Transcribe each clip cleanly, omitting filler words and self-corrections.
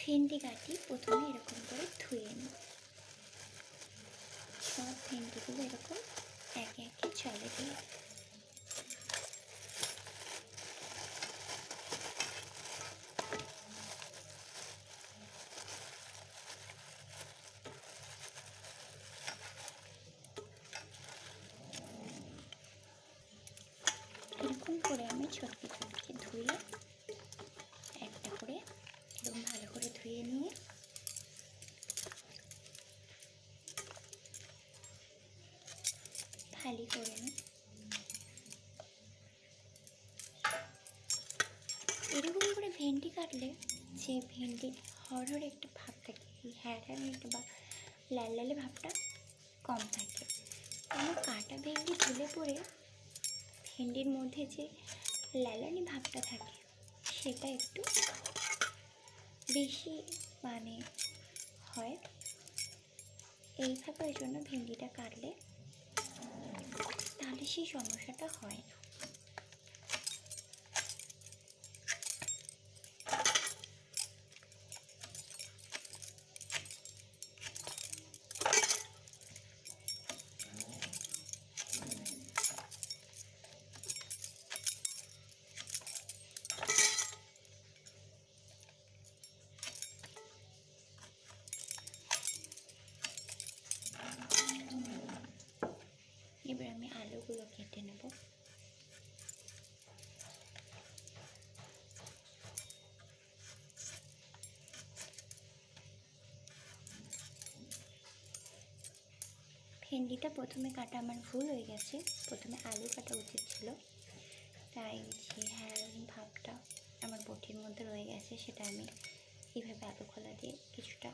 ভেন্ডি কাটি প্রথমে এরকম করে ধুয়ে নিই। সব ভেন্ডিগুলো এরকম একে একে জলে দিয়ে এরকম করে আমি ছটকি ছটকি ধুয়ে একটা করে এরকম ভালো করে ধুয়ে নিয়ে ফালি করে নিই। এরকম করে ভেন্ডি কাটলে যে ভেন্ডির হরহরে একটা ভাব থাকে, এই হ্যাঁড়ানি একটা বা লাল লালে ভাবটা কম থাকে। কারণ কাটা ভেন্ডি ঝুলে পড়ে ভেন্ডির মধ্যে যে লালানি ভাবটা থাকে সেটা একটু বেশি হয়। এইভাবে ওই জন্য ভেন্ডিটা কাটলে তাহলে সেই সমস্যাটা হয় না। এবার আমি আলুগুলো কেটে নেব। ভেন্ডিটা প্রথমে কাটা আমার ভুল হয়ে গেছে, প্রথমে আলু কাটা উচিত ছিল, তাই যে হ্যাঁড়ানি ভাবটা আমার বটির মধ্যে রয়ে গেছে সেটা আমি এইভাবে আলু খোলা দিয়ে কিছুটা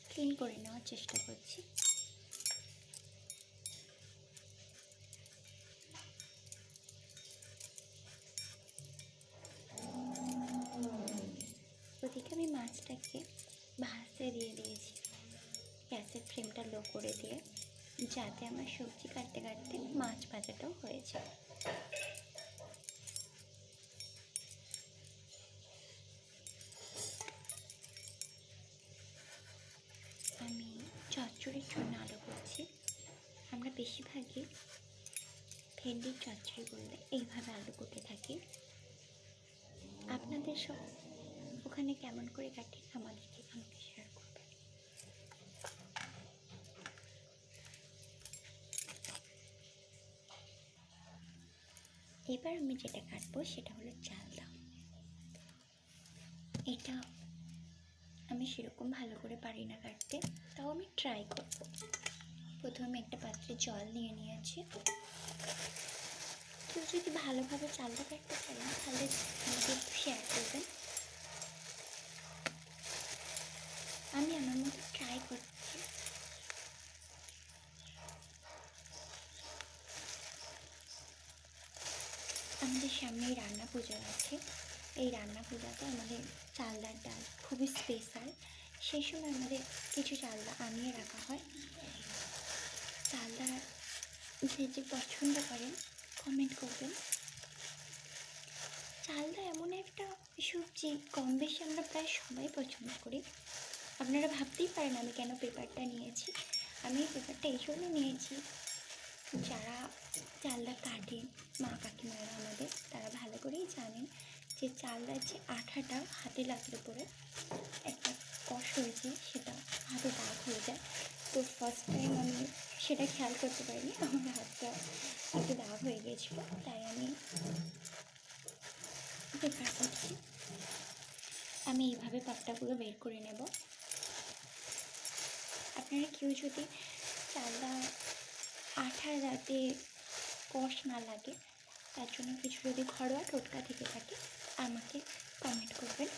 ক্লিন করে নেওয়ার চেষ্টা করছি। ওদিকে আমি মাছটাকে ভাজতে দিয়ে দিয়েছি, গ্যাসের ফ্লেমটা লো করে দিয়ে, যাতে আমার সবজি কাটতে কাটতে মাছ ভাজাটাও হয়ে যায়। আমি চচ্চড়ির জন্য আলু করছি। আমরা বেশিরভাগই ভেন্ডির চচ্চড়ি করলে এইভাবে আলু কেটে থাকি। আপনাদের সব ওখানে কেমন করে কাটে আমাকে শেয়ার করবেন। এবার আমি যেটা কাটবো সেটা হলো চালদা। এটা আমি সেরকম ভালো করে পারি না কাটতে, তাও আমি ট্রাই করব। প্রথমে একটা পাত্রে জল নিয়ে নিয়েছি। কেউ যদি ভালোভাবে চালটা কাটতে পারেন তাহলে আমাকে একটু শেয়ার করবেন। আমি আমার মতো ট্রাই করছি। আমাদের সামনেই রান্না পুজো আছে। এই রান্না পূজাতে আমাদের চালদার ডাল খুবই স্পেশাল। সেই সময় আমাদের কিছু চালদা আনিয়ে রাখা হয়। চালদা যে যে পছন্দ করেন কমেন্ট করবেন। চালদা এমন একটা সবজি কম বেশি আমরা প্রায় সবাই পছন্দ করি। আপনারা ভাবতেই পারেন আমি কেন পেপারটা নিয়েছি। আমি এই পেপারটা এই জন্য নিয়েছি, যারা চালদা কাটেন মা কাকিমারা আমাদের, তারা ভালো করেই জানেন যে চালদার যে আঠাটা হাতে লাগলে পরে একটা কষ হয়েছে, সেটা হাতে দাগ হয়ে যায়। তো ফার্স্ট টাইম আমি সেটা খেয়াল করতে পারিনি, আমার হাতটা একটু দাগ হয়ে গিয়েছিলো, তাই আমি পেপার করছি। আমি এইভাবে পাতাগুলো বের করে নেব। আপনারা কেউ যদি চালদা আঠা যাতে কষ না লাগে তার জন্য কিছু যদি ঘরোয়া টোটকা থেকে থাকে আমাকে কমেন্ট করবেন।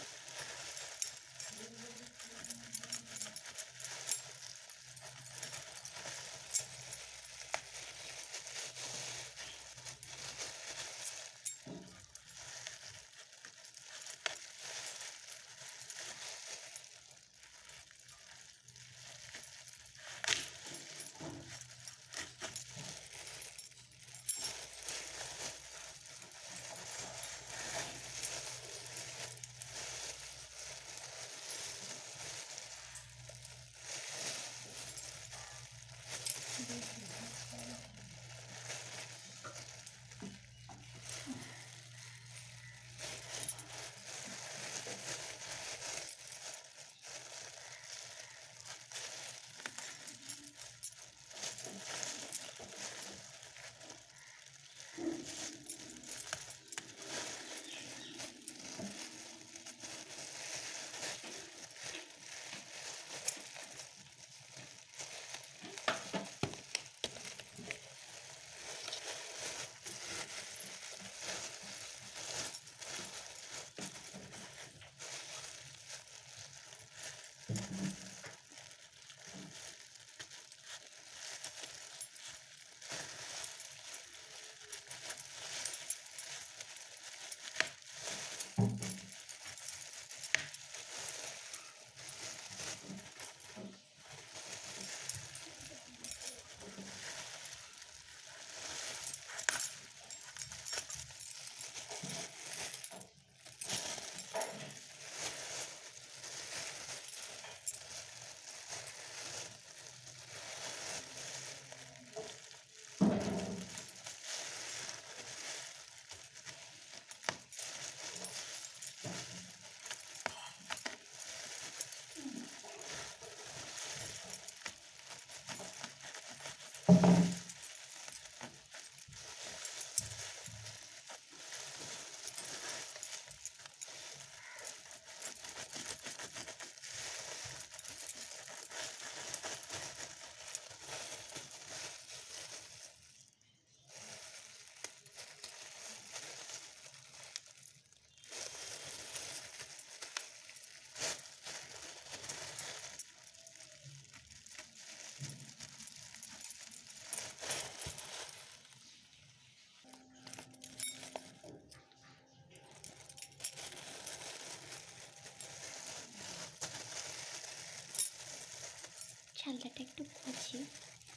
চালটাটা একটু কুচি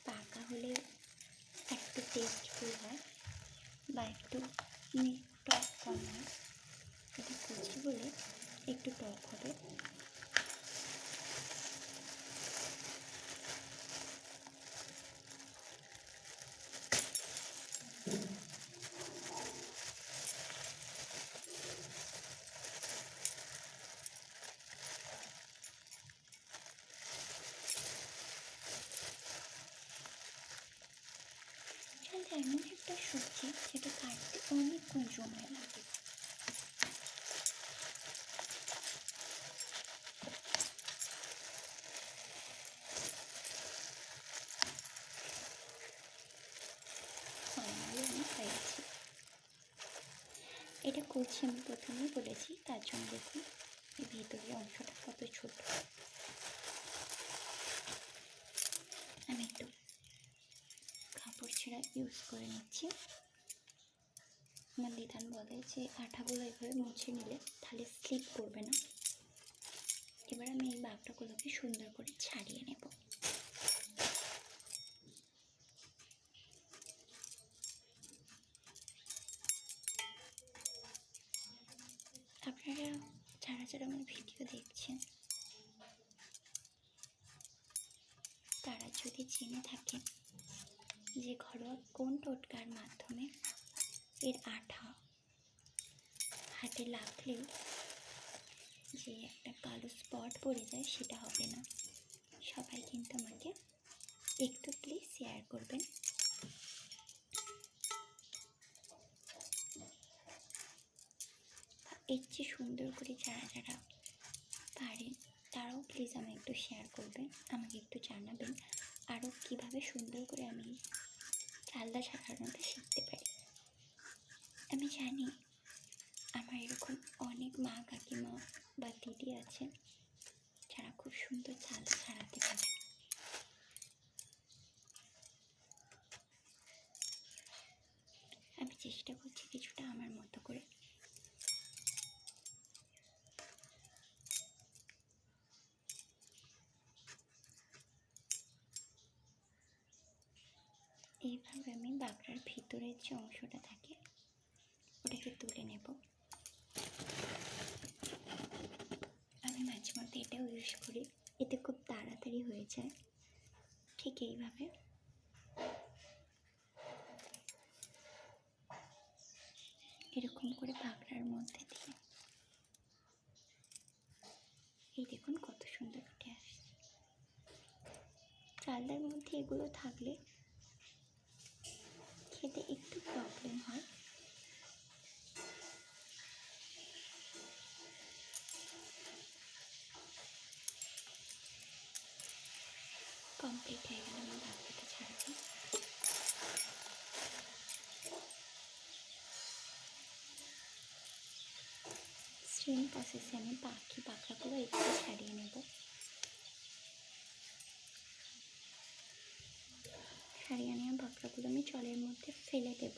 পাকা হলে একটু টেস্টফুল হয় বা একটু টক কম হয়। এটা কুচি বলে একটু টক হবে। চালটা এমন একটা সবজি যেটা কাটতে অনেকক্ষণ সময় লাগে। ফাইনালি আমি পেয়েছি। এটা কুচি আমি প্রথমেই বলেছি, তার জন্য দেখুন এই ভিতরের অংশটা কত ছোট। আমি একটু কাপড় ছেঁড়া ইউজ করে নিচ্ছি। আমার বিধান বলে যে আঠাগুলো এভাবে মুছে নিলে তাহলে স্লিপ করবে না। এবার আমি এই বাগটাগুলোকে সুন্দর করে ছাড়িয়ে নেব। আপনারা যারা যারা আমার ভিডিও দেখছেন তারা যদি জেনে থাকেন যে ঘরোয়া কোন টোটকার মাধ্যমে এর আঠা হাতে লাগলেও যে একটা কালো স্পট পড়ে যায় সেটা হবে না, সবাই কিন্তু আমাকে একটু প্লিজ শেয়ার করবেন। এর চেয়ে সুন্দর করে যারা যারা পারেন তারাও প্লিজ আমাকে একটু শেয়ার করবেন, আমাকে একটু জানাবেন আরও কীভাবে সুন্দর করে আমি চালটা ছাড়ানোটা শিখতে পারি। আমি জানি আমার এরকম অনেক মা কাকিমা বা দিদি আছেন যারা খুব সুন্দর চালটা ছাড়াতে পারে। আমি চেষ্টা করছি কিছুটা আমার মতো করে। এইভাবে আমি বাগড়ার ভিতরের যে অংশটা থাকে ওটাকে তুলে নেব। আমি মাঝে মধ্যে এটাও ইউজ করি, এতে খুব তাড়াতাড়ি হয়ে যায়। ঠিক এইভাবে এরকম করে বাগড়ার মধ্যে দিয়ে এই দেখুন কত সুন্দর উঠে আসছে। চালটার মধ্যে এগুলো থাকলে খেতে একটু প্রবলেম হয়। কমপ্লিট হয়ে গেল আমার বাগড়াটা ছাড়াতে। সেম প্রসেসে আমি বাকি বাগড়াগুলো একটু ছাড়িয়ে নেব। ছাড়িয়ে নেওয়া ভাবনাগুলো আমি জলের মধ্যে ফেলে দেব।